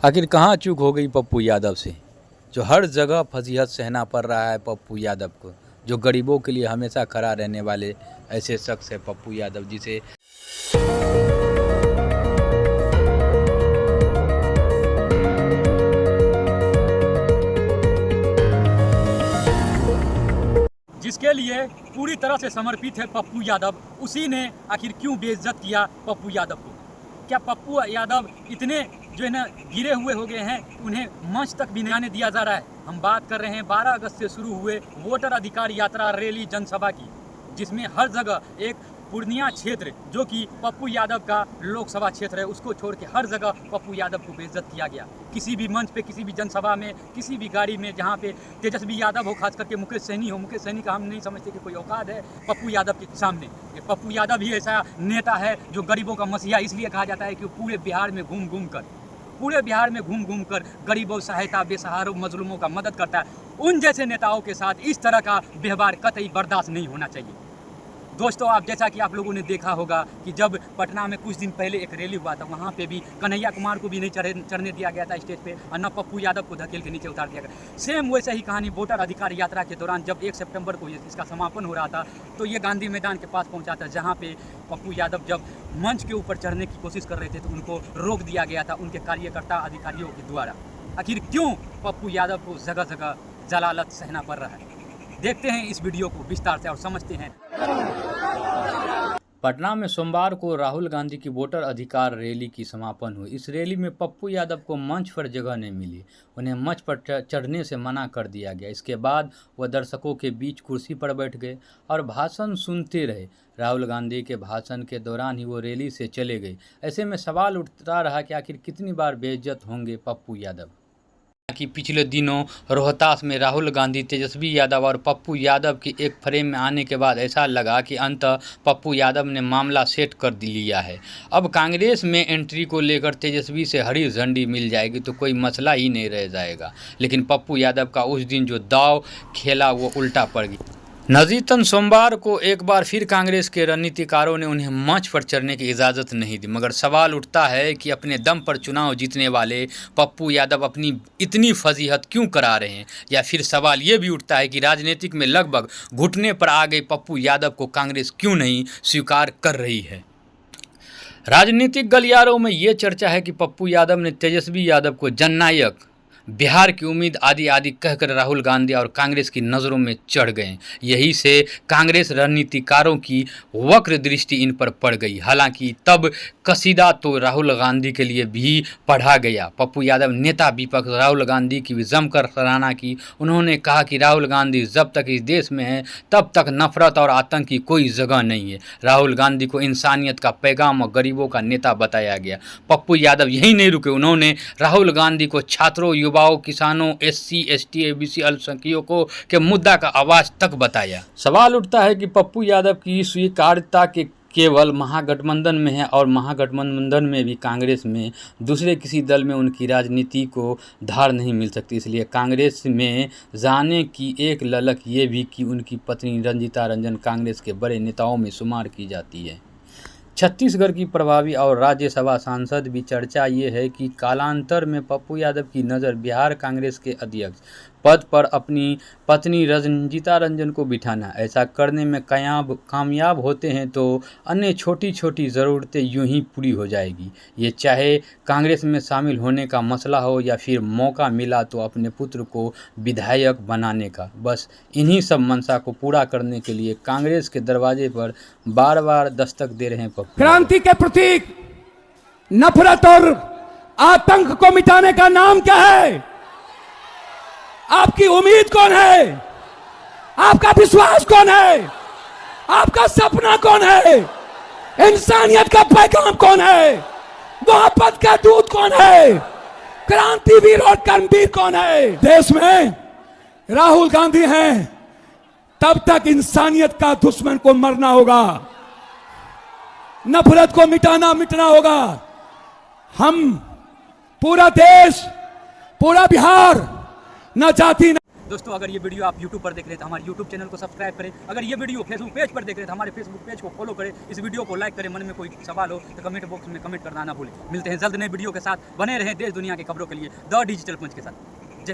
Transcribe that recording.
आखिर कहाँ चूक हो गई पप्पू यादव से, जो हर जगह फजीहत सहना पड़ रहा है पप्पू यादव को, जो गरीबों के लिए हमेशा खड़ा रहने वाले ऐसे शख्स है पप्पू यादव, जिसे जिसके लिए पूरी तरह से समर्पित है पप्पू यादव, उसी ने आखिर क्यों बेइज्जत किया पप्पू यादव को। क्या पप्पू यादव इतने जो है ना गिरे हुए हो गए हैं, उन्हें मंच तक भी नहीं आने दिया जा रहा है। हम बात कर रहे हैं 12 अगस्त से शुरू हुए वोटर अधिकार यात्रा रैली जनसभा की, जिसमें हर जगह एक पूर्णिया क्षेत्र जो कि पप्पू यादव का लोकसभा क्षेत्र है, उसको छोड़ के हर जगह पप्पू यादव को बेइज्जत किया गया। किसी भी मंच पे, किसी भी जनसभा में, किसी भी गाड़ी में जहाँ पे तेजस्वी यादव हो, खास करके मुकेश सहनी हो, मुकेश सहनी का हम नहीं समझते कि कोई औकात है पप्पू यादव के सामने। ये पप्पू यादव ही ऐसा नेता है जो गरीबों का मसीहा इसलिए कहा जाता है कि पूरे बिहार में घूम घूम कर गरीबों, सहायता, बेसहारों, मजलूमों का मदद करता है। उन जैसे नेताओं के साथ इस तरह का व्यवहार कतई बर्दाश्त नहीं होना चाहिए। दोस्तों, आप जैसा कि आप लोगों ने देखा होगा कि जब पटना में कुछ दिन पहले एक रैली हुआ था, वहाँ पे भी कन्हैया कुमार को भी नहीं चढ़ने दिया गया था स्टेज पे, और न पप्पू यादव को धकेल के नीचे उतार दिया गया। सेम वैसे ही कहानी वोटर अधिकार यात्रा के दौरान जब 1 सितंबर को इसका समापन हो रहा था, तो ये गांधी मैदान के पास पहुँचा था, जहाँ पे पप्पू यादव जब मंच के ऊपर चढ़ने की कोशिश कर रहे थे तो उनको रोक दिया गया था उनके कार्यकर्ता अधिकारियों के द्वारा। आखिर क्यों पप्पू यादव को जगह जगह जलालत सहना पड़ रहा है? देखते हैं इस वीडियो को विस्तार से और समझते हैं। पटना में सोमवार को राहुल गांधी की वोटर अधिकार रैली की समापन हुई। इस रैली में पप्पू यादव को मंच पर जगह नहीं मिली, उन्हें मंच पर चढ़ने से मना कर दिया गया। इसके बाद वह दर्शकों के बीच कुर्सी पर बैठ गए और भाषण सुनते रहे। राहुल गांधी के भाषण के दौरान ही वो रैली से चले गए। ऐसे में सवाल उठता रहा कि आखिर कितनी बार बेइज्जत होंगे पप्पू यादव। कि पिछले दिनों रोहतास में राहुल गांधी, तेजस्वी यादव और पप्पू यादव के एक फ्रेम में आने के बाद ऐसा लगा कि अंततः पप्पू यादव ने मामला सेट कर लिया है। अब कांग्रेस में एंट्री को लेकर तेजस्वी से हरी झंडी मिल जाएगी तो कोई मसला ही नहीं रह जाएगा। लेकिन पप्पू यादव का उस दिन जो दाव खेला वो उल्टा पड़ गया। नजीतन सोमवार को एक बार फिर कांग्रेस के रणनीतिकारों ने उन्हें मंच पर चढ़ने की इजाज़त नहीं दी। मगर सवाल उठता है कि अपने दम पर चुनाव जीतने वाले पप्पू यादव अपनी इतनी फजीहत क्यों करा रहे हैं? या फिर सवाल ये भी उठता है कि राजनीतिक में लगभग घुटने पर आ गए पप्पू यादव को कांग्रेस क्यों नहीं स्वीकार कर रही है? राजनीतिक गलियारों में ये चर्चा है कि पप्पू यादव ने तेजस्वी यादव को जननायक, बिहार की उम्मीद आदि आदि कहकर राहुल गांधी और कांग्रेस की नज़रों में चढ़ गए। यही से कांग्रेस रणनीतिकारों की वक्र दृष्टि इन पर पड़ गई। हालांकि तब कसीदा तो राहुल गांधी के लिए भी पढ़ा गया। पप्पू यादव नेता विपक्ष राहुल गांधी की भी जमकर सराहना की। उन्होंने कहा कि राहुल गांधी जब तक इस देश में है तब तक नफरत और आतंक की कोई जगह नहीं है। राहुल गांधी को इंसानियत का पैगाम और गरीबों का नेता बताया गया। पप्पू यादव यही नहीं रुके, उन्होंने राहुल गांधी को छात्रों, युवाओं, किसानों, SC, ST, ABC अल्पसंख्यकों के मुद्दा का आवाज तक बताया। सवाल उठता है कि पप्पू यादव की स्वीकार्यता के केवल महागठबंधन में है और महागठबंधन में भी कांग्रेस में दूसरे किसी दल में उनकी राजनीति को धार नहीं मिल सकती। इसलिए कांग्रेस में जाने की एक ललक ये भी कि उनकी पत्नी रंजीता रंजन कांग्रेस के बड़े नेताओं में शुमार की जाती है। छत्तीसगढ़ की प्रभावी और राज्यसभा सांसद भी। चर्चा ये है कि कालांतर में पप्पू यादव की नज़र बिहार कांग्रेस के अध्यक्ष पद पर अपनी पत्नी रंजीता रंजन को बिठाना। ऐसा करने में कामयाब होते हैं तो अन्य छोटी छोटी ज़रूरतें यूं ही पूरी हो जाएगी। ये चाहे कांग्रेस में शामिल होने का मसला हो या फिर मौका मिला तो अपने पुत्र को विधायक बनाने का। बस इन्हीं सब मंशा को पूरा करने के लिए कांग्रेस के दरवाजे पर बार बार दस्तक दे रहे हैं पप्पू। क्रांति के प्रतीक नफरत और आतंक को मिटाने का नाम क्या है? आपकी उम्मीद कौन है? आपका विश्वास कौन है? आपका सपना कौन है? इंसानियत का पैगाम कौन है? मोहब्बत का दूत कौन है? क्रांतिवीर और कर्मवीर कौन है? देश में राहुल गांधी हैं, तब तक इंसानियत का दुश्मन को मरना होगा, नफरत को मिटना होगा। हम पूरा देश, पूरा बिहार, न जाति न दोस्तों अगर ये वीडियो आप यूट्यूब पर देख रहे हैं तो हमारे यूट्यूब चैनल को सब्सक्राइब करें, अगर ये वीडियो फेसबुक पेज पर देख रहे हैं तो हमारे फेसबुक पेज को फॉलो करें, इस वीडियो को लाइक करें, मन में कोई सवाल हो तो कमेंट बॉक्स में कमेंट करना ना भूलें। मिलते हैं जल्द नए वीडियो के साथ, बने रहें देश दुनिया की खबरों के लिए द डिजिटल पंच के साथ।